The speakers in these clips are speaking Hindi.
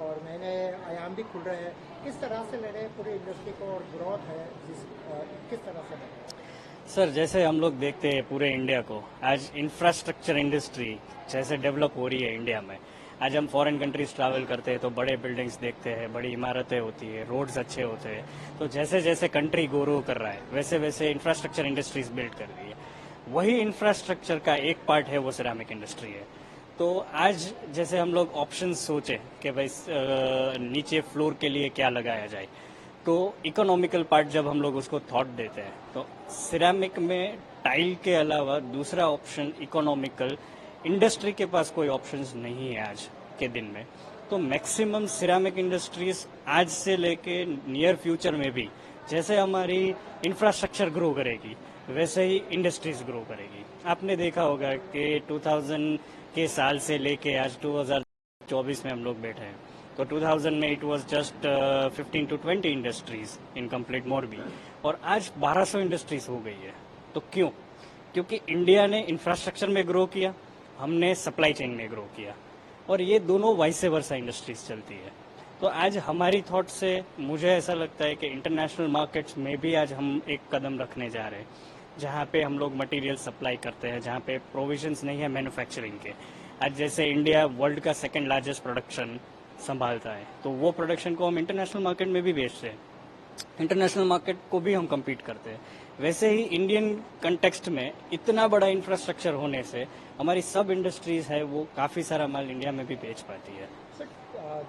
और नए नए आयाम भी खुल रहे हैं। किस तरह से ले रहे हैं पूरी इंडस्ट्री को और ग्रोथ है किस तरह से ले रहे हैं? सर, जैसे हम लोग देखते हैं पूरे इंडिया को, आज इंफ्रास्ट्रक्चर इंडस्ट्री जैसे डेवलप हो रही है इंडिया में। आज हम फॉरेन कंट्रीज ट्रैवल करते हैं तो बड़े बिल्डिंग्स देखते हैं, बड़ी इमारतें होती है, रोड्स अच्छे होते हैं। तो जैसे जैसे कंट्री ग्रो कर रहा है वैसे वैसे इंफ्रास्ट्रक्चर इंडस्ट्रीज बिल्ड कर रही है। वही इंफ्रास्ट्रक्चर का एक पार्ट है वो सिरामिक इंडस्ट्री है। तो आज जैसे हम लोग ऑप्शन सोचे कि भाई नीचे फ्लोर के लिए क्या लगाया जाए, तो इकोनॉमिकल पार्ट जब हम लोग उसको थॉट देते हैं तो सिरेमिक में टाइल के अलावा दूसरा ऑप्शन इकोनॉमिकल इंडस्ट्री के पास कोई ऑप्शंस नहीं है आज के दिन में। तो मैक्सिमम सिरेमिक इंडस्ट्रीज आज से लेके नियर फ्यूचर में भी जैसे हमारी इंफ्रास्ट्रक्चर ग्रो करेगी वैसे ही इंडस्ट्रीज ग्रो करेगी। आपने देखा होगा कि 2000 के साल से लेके आज 2024 में हम लोग बैठे हैं, तो 2000 में it was just 15 to 20 industries in complete Morbi, और आज 1200 इंडस्ट्रीज हो गई है। तो क्यों? क्योंकि इंडिया ने इंफ्रास्ट्रक्चर में ग्रो किया, हमने सप्लाई चेन में ग्रो किया, और ये दोनों वाइस वर्सा इंडस्ट्रीज चलती है। तो आज हमारी थॉट से मुझे ऐसा लगता है कि इंटरनेशनल मार्केट्स में भी आज हम एक कदम रखने जा रहे हैं, जहाँ पे हम लोग मटेरियल सप्लाई करते हैं, जहाँ पे प्रोविजंस नहीं है मैन्युफैक्चरिंग के। आज जैसे इंडिया वर्ल्ड का सेकंड लार्जेस्ट प्रोडक्शन संभालता है, तो वो प्रोडक्शन को हम इंटरनेशनल मार्केट में भी बेचते हैं, इंटरनेशनल मार्केट को भी हम कम्पीट करते हैं। वैसे ही इंडियन कंटेक्स्ट में इतना बड़ा इंफ्रास्ट्रक्चर होने से हमारी सब इंडस्ट्रीज है वो काफ़ी सारा माल इंडिया में भी बेच पाती है। सर,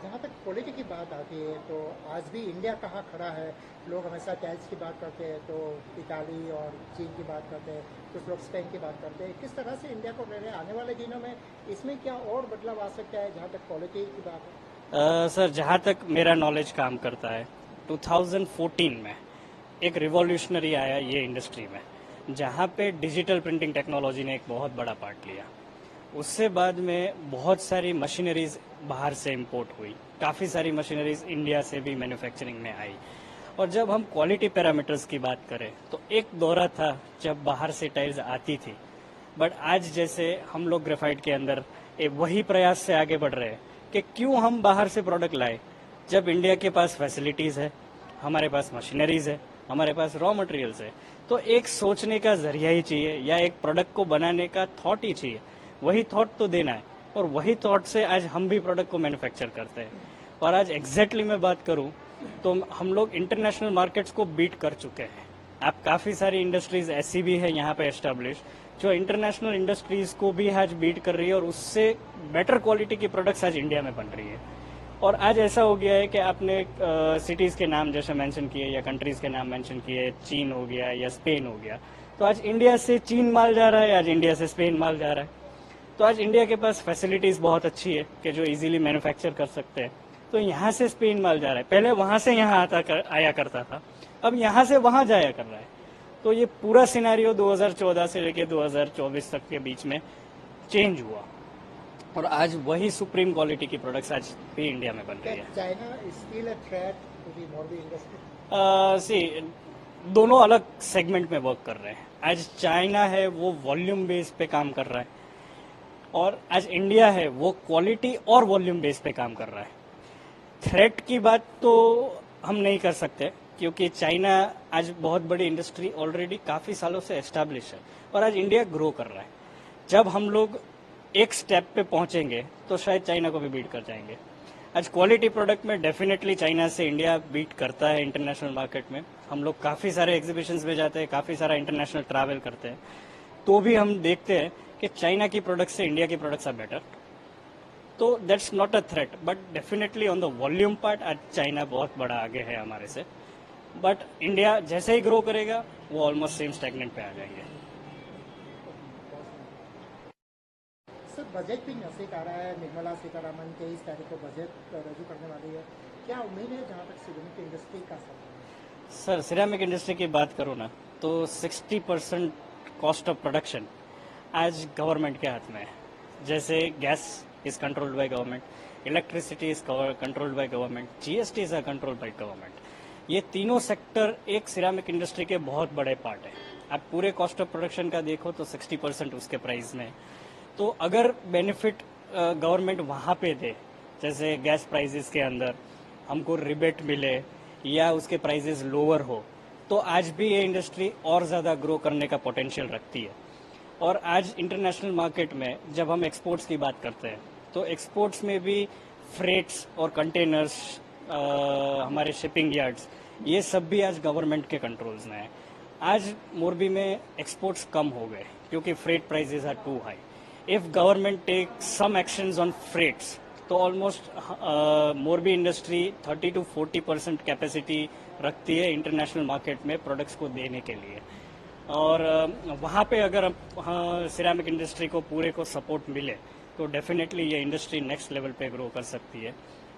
जहाँ तक क्वालिटी की बात आती है तो आज भी इंडिया कहाँ खड़ा है? लोग हमेशा टाइल्स की बात करते हैं तो इटाली और चीन की बात करते हैं, कुछ लोग स्पेन की बात करते हैं। किस तरह से इंडिया को ले रहे हैं आने वाले दिनों में? इसमें क्या और बदलाव आ सकता है जहाँ तक क्वालिटी की बात है? सर, जहाँ तक मेरा नॉलेज काम करता है, 2014 में एक रिवॉल्यूशनरी आया ये इंडस्ट्री में, जहाँ पे डिजिटल प्रिंटिंग टेक्नोलॉजी ने एक बहुत बड़ा पार्ट लिया। उससे बाद में बहुत सारी मशीनरीज बाहर से इंपोर्ट हुई, काफ़ी सारी मशीनरीज इंडिया से भी मैन्युफैक्चरिंग में आई। और जब हम क्वालिटी पैरामीटर्स की बात करें तो एक दौरा था जब बाहर से टाइल्स आती थी, बट आज जैसे हम लोग ग्रेफाइट के अंदर वही प्रयास से आगे बढ़ रहे हैं कि क्यों हम बाहर से प्रोडक्ट लाए, जब इंडिया के पास फैसिलिटीज़ है, हमारे पास मशीनरीज है, हमारे पास रॉ मटेरियल्स है। तो एक सोचने का जरिया ही चाहिए, या एक प्रोडक्ट को बनाने का थॉट ही चाहिए। वही थॉट तो देना है, और वही थॉट से आज हम भी प्रोडक्ट को मैन्युफैक्चर करते हैं। और आज एग्जैक्टली मैं बात करूं तो हम लोग इंटरनेशनल मार्केट्स को बीट कर चुके हैं। आप काफ़ी सारी इंडस्ट्रीज ऐसी भी है यहाँ पे एस्टेब्लिश जो इंटरनेशनल इंडस्ट्रीज को भी आज बीट कर रही है, और उससे बेटर क्वालिटी की प्रोडक्ट्स आज इंडिया में बन रही है। और आज ऐसा हो गया है कि आपने सिटीज़ के नाम जैसे मेंशन किए या कंट्रीज़ के नाम मेंशन किए, चीन हो गया या स्पेन हो गया, तो आज इंडिया से चीन माल जा रहा है, आज इंडिया से स्पेन माल जा रहा है। तो आज इंडिया के पास फैसिलिटीज़ बहुत अच्छी है कि जो इजीली मैन्युफैक्चर कर सकते हैं। तो यहाँ से स्पेन माल जा रहा है, पहले वहाँ से यहाँ आया करता था, अब यहाँ से वहाँ जाया कर रहा है। तो ये पूरा सिनेरियो 2014 से लेकर 2024 तक के बीच में चेंज हुआ, और आज वही सुप्रीम क्वालिटी की प्रोडक्ट्स आज भी इंडिया में बन रही है। China is still a threat to the Morbi industry? दोनों अलग सेगमेंट में वर्क कर रहे हैं। आज चाइना है वो वॉल्यूम बेस पे काम कर रहा है, और आज इंडिया है वो क्वालिटी और वॉल्यूम बेस पे काम कर रहा है। थ्रेट की बात तो हम नहीं कर सकते, क्योंकि चाइना आज बहुत बड़ी इंडस्ट्री ऑलरेडी काफ़ी सालों से एस्टैब्लिश है, और आज इंडिया ग्रो कर रहा है। जब हम लोग एक स्टेप पे पहुंचेंगे तो शायद चाइना को भी बीट कर जाएंगे। आज क्वालिटी प्रोडक्ट में डेफिनेटली चाइना से इंडिया बीट करता है इंटरनेशनल मार्केट में। हम लोग काफ़ी सारे एग्जीबिशंस में जाते हैं, काफ़ी सारा इंटरनेशनल ट्रैवल करते हैं, तो भी हम देखते हैं कि चाइना की प्रोडक्ट से इंडिया की प्रोडक्ट्स आर बेटर। तो that's not a threat, but definitely on the volume part आज चाइना बहुत बड़ा आगे है हमारे से। बट इंडिया जैसे ही ग्रो करेगा वो ऑलमोस्ट सेम स्टैग्नेंट पे आ जाएंगे। सर, बजट भी नजदीक आ रहा है, निर्मला सीतारामन 23 तारीख को बजट रजू करने वाली है, क्या उम्मीद है जहाँ तक सिरेमिक इंडस्ट्री का? सर, सिरेमिक इंडस्ट्री की बात करूँ ना तो 60% कॉस्ट ऑफ प्रोडक्शन आज गवर्नमेंट के हाथ में है। जैसे gas is controlled by government, electricity is controlled by government, GST is controlled by government. ये तीनों सेक्टर एक सिरेमिक इंडस्ट्री के बहुत बड़े पार्ट है। आप पूरे कॉस्ट ऑफ प्रोडक्शन का देखो तो 60% उसके प्राइस में। तो अगर बेनिफिट गवर्नमेंट वहाँ पे दे जैसे गैस प्राइसेस के अंदर हमको रिबेट मिले या उसके प्राइसेस लोअर हो, तो आज भी ये इंडस्ट्री और ज़्यादा ग्रो करने का पोटेंशियल रखती है। और आज इंटरनेशनल मार्केट में जब हम एक्सपोर्ट्स की बात करते हैं तो एक्सपोर्ट्स में भी फ्रेट्स और कंटेनर्स, हमारे शिपिंग यार्ड्स, ये सब भी आज गवर्नमेंट के कंट्रोल्स में है। आज मोरबी में एक्सपोर्ट्स कम हो गए क्योंकि freight prices are too high. If government take some actions on freights तो almost Morbi industry 30 to 40% capacity रखती है इंटरनेशनल मार्केट में प्रोडक्ट्स को देने के लिए। और वहाँ पे अगर सिरेमिक इंडस्ट्री को पूरे को सपोर्ट मिले तो डेफिनेटली ये इंडस्ट्री नेक्स्ट लेवल पे ग्रो कर सकती है।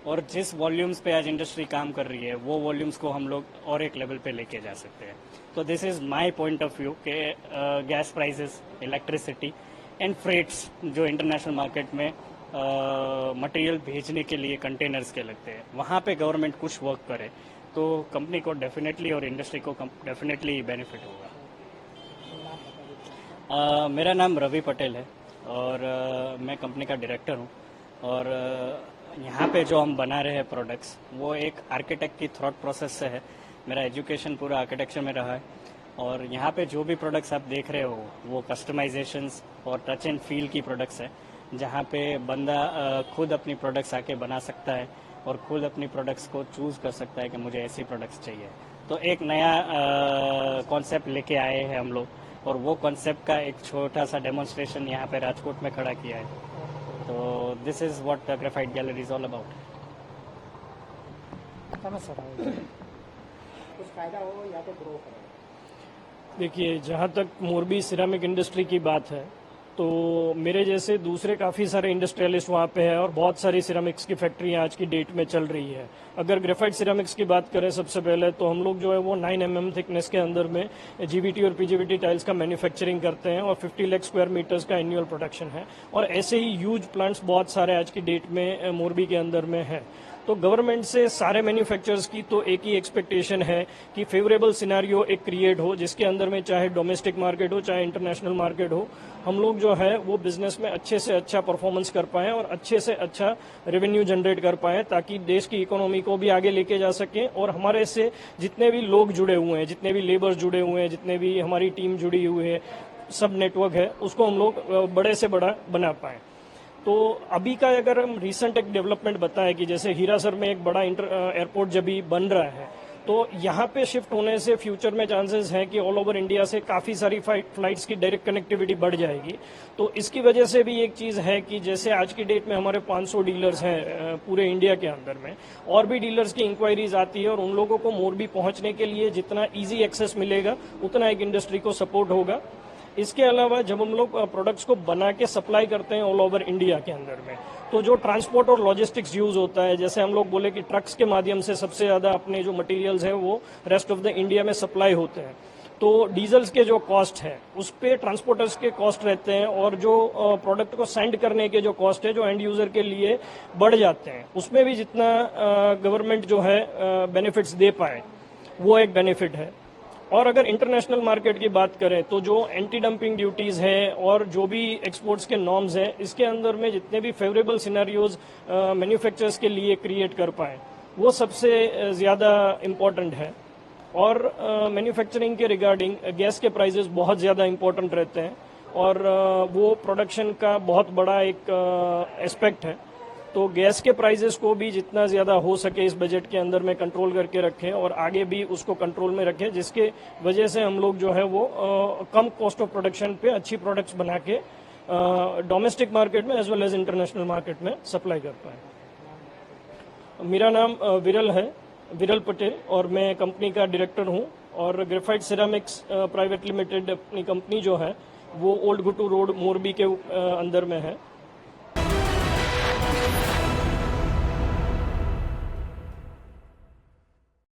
और जिस वॉल्यूम्स पे आज इंडस्ट्री काम कर रही है वो वॉल्यूम्स को हम लोग और एक लेवल पे लेके जा सकते हैं। तो this is my point of view के gas prices, electricity and freights जो इंटरनेशनल मार्केट में मटेरियल भेजने के लिए कंटेनर्स के लगते हैं, वहाँ पे गवर्नमेंट कुछ वर्क करे तो कंपनी को डेफिनेटली और इंडस्ट्री को डेफिनेटली बेनिफिट होगा। मेरा नाम रवि पटेल है और मैं कंपनी का डायरेक्टर हूँ। और यहाँ पे जो हम बना रहे हैं प्रोडक्ट्स वो एक आर्किटेक्ट की थॉट प्रोसेस से है। मेरा एजुकेशन पूरा आर्किटेक्चर में रहा है और यहाँ पे जो भी प्रोडक्ट्स आप देख रहे हो वो कस्टमाइजेशंस और टच एंड फील की प्रोडक्ट्स है, जहाँ पे बंदा खुद अपनी प्रोडक्ट्स आके बना सकता है और खुद अपनी प्रोडक्ट्स को चूज कर सकता है कि मुझे ऐसी प्रोडक्ट्स चाहिए। तो एक नया कॉन्सेप्ट लेके आए हैं हम लोग और वो कॉन्सेप्ट का एक छोटा सा डेमोन्स्ट्रेशन यहाँ पे राजकोट में खड़ा किया है। तो this is what graphite gallery is all about. कुछ फायदा हो या तो ग्रो करो। देखिए, जहाँ तक मोरबी सिरेमिक इंडस्ट्री की बात है तो मेरे जैसे दूसरे काफ़ी सारे इंडस्ट्रियलिस्ट वहाँ पे हैं और बहुत सारी सिरेमिक्स की फैक्ट्रियाँ आज की डेट में चल रही है। अगर ग्रेफाइट सिरेमिक्स की बात करें सबसे पहले तो हम लोग जो है वो 9 mm थिकनेस के अंदर में जीवीटी और पीजीवीटी टाइल्स का मैन्युफैक्चरिंग करते हैं और 50 लाख स्क्वायर मीटर्स का एनुअल प्रोडक्शन है। और ऐसे ही ह्यूज प्लांट्स बहुत सारे आज की डेट में मोरबी के अंदर में है। तो गवर्नमेंट से सारे मैन्युफैक्चरर्स की तो एक ही एक्सपेक्टेशन है कि फेवरेबल सिनेरियो एक क्रिएट हो जिसके अंदर में चाहे डोमेस्टिक मार्केट हो चाहे इंटरनेशनल मार्केट हो, हम लोग जो है वो बिजनेस में अच्छे से अच्छा परफॉर्मेंस कर पाएं और अच्छे से अच्छा रेवेन्यू जनरेट कर पाएं ताकि देश की इकोनॉमी को भी आगे लेके जा सकें। और हमारे से जितने भी लोग जुड़े हुए हैं, जितने भी लेबर्स जुड़े हुए हैं, जितने भी हमारी टीम जुड़ी हुई है, सब नेटवर्क है, उसको हम लोग बड़े से बड़ा बना पाएं। तो अभी का अगर हम रिसेंट एक डेवलपमेंट बताएं कि जैसे हीरासर में एक बड़ा एयरपोर्ट जब भी बन रहा है तो यहाँ पे शिफ्ट होने से फ्यूचर में चांसेस हैं कि ऑल ओवर इंडिया से काफ़ी सारी फ्लाइट्स की डायरेक्ट कनेक्टिविटी बढ़ जाएगी। तो इसकी वजह से भी एक चीज़ है कि जैसे आज की डेट में हमारे 500 डीलर्स हैं पूरे इंडिया के अंदर में, और भी डीलर्स की इंक्वायरीज आती है और उन लोगों को मोरबी पहुँचने के लिए जितना ईजी एक्सेस मिलेगा उतना एक इंडस्ट्री को सपोर्ट होगा। इसके अलावा जब हम लोग प्रोडक्ट्स को बना के सप्लाई करते हैं ऑल ओवर इंडिया के अंदर में, तो जो ट्रांसपोर्ट और लॉजिस्टिक्स यूज होता है, जैसे हम लोग बोले कि ट्रक्स के माध्यम से सबसे ज्यादा अपने जो मटेरियल्स हैं वो रेस्ट ऑफ द इंडिया में सप्लाई होते हैं, तो डीजल्स के जो कॉस्ट है उस पे ट्रांसपोर्टर्स के कॉस्ट रहते हैं और जो प्रोडक्ट को सेंड करने के जो कॉस्ट है जो एंड यूजर के लिए बढ़ जाते हैं, उसमें भी जितना गवर्नमेंट जो है बेनिफिट्स दे पाए वो एक बेनिफिट है। और अगर इंटरनेशनल मार्केट की बात करें तो जो एंटी डंपिंग ड्यूटीज है और जो भी एक्सपोर्ट्स के नॉर्म्स हैं, इसके अंदर में जितने भी फेवरेबल सिनेरियोज मैन्युफैक्चरर्स के लिए क्रिएट कर पाए वो सबसे ज़्यादा इम्पोर्टेंट है। और मैन्युफैक्चरिंग के रिगार्डिंग गैस के प्राइसेस बहुत ज़्यादा इम्पोर्टेंट रहते हैं और वो प्रोडक्शन का बहुत बड़ा एक एस्पेक्ट है। तो गैस के प्राइसेस को भी जितना ज़्यादा हो सके इस बजट के अंदर में कंट्रोल करके रखें और आगे भी उसको कंट्रोल में रखें, जिसके वजह से हम लोग जो है वो कम कॉस्ट ऑफ प्रोडक्शन पे अच्छी प्रोडक्ट्स बना के डोमेस्टिक मार्केट में as well as international market में सप्लाई कर पाएँ। मेरा नाम विरल है, विरल पटेल, और मैं कंपनी का डायरेक्टर हूँ। और ग्रेफाइट सिरेमिक्स प्राइवेट लिमिटेड अपनी कंपनी जो है वो ओल्ड घुटू रोड मोरबी के अंदर में है।